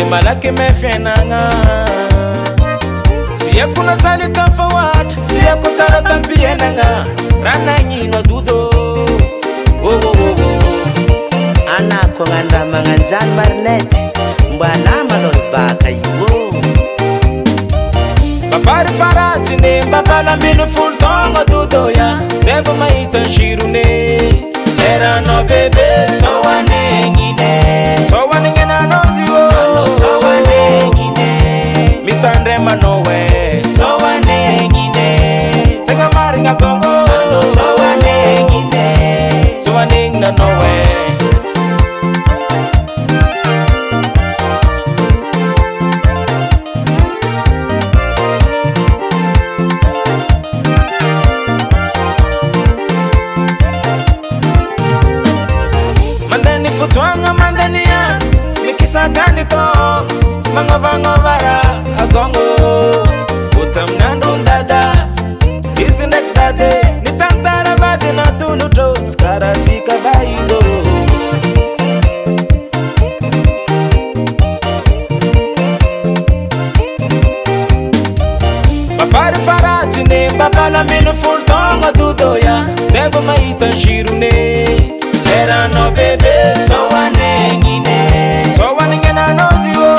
malaky mefiainagna sy haiko natsaly tafawatra sy haiko sara tampiainagna raha nagnino adodo anako agnandraha magnanjany marinety mba namanao baka io mafarifaratsy ne mba valamino folo taogno adodo ya zay vao mahita ny zirone eranao bebe tsaoanegnine tsaoanegnenanao zio tsaoanegnine mitandremanao e tsaoanegnine tegna marigna gongo tsaoanegnine tsaoanegnenanao e Tuanga mandania mikisagani to mangavangovara agongo utamnando dada isnek dade nitantara bade na tuluto skaratika baizo mafari farati ne babala mino fultongo dudoya sebo maita shirune erano bebe tsaoanegnine tsaoanegnenanao zio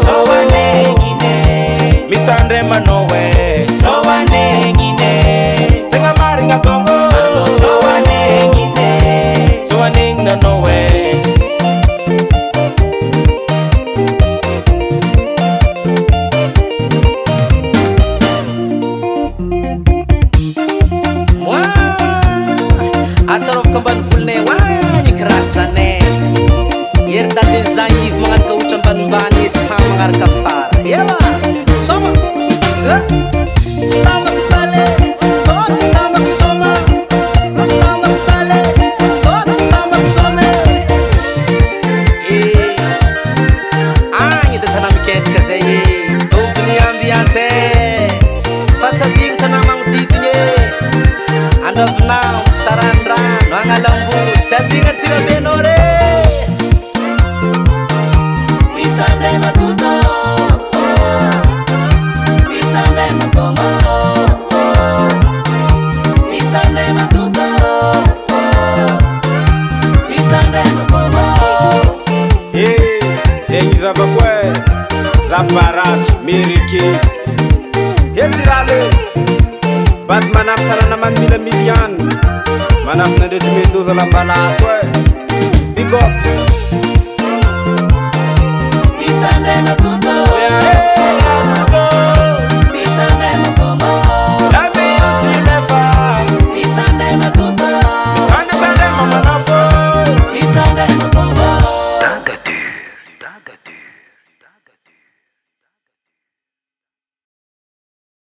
tsaoanegnine mitandremanao e tsaoanegnine tegna marigna gongo tsaoanegnine tsaoanegnenanao e atsarovaka ambany volonay rasane yerdade zayiv mangaraka utra ambanimbany sta mangaraka fara ewa soma stamak pale stamak soma stamak pale stamak some agny da tana miketrika zay tompony ambiance fatsabigny tana magnodidigny andravinao sarandrano agnalamboly tsy adigna tsirabenao re mitandrema tudo mitandrema tomo mitandrema tudo mitandrema tomo zegny zavakoe zavaratsy meriky etsirale bady manapy tanana manmila miliany manapy nandresy mendoza lambalako e big up mitandrema tudo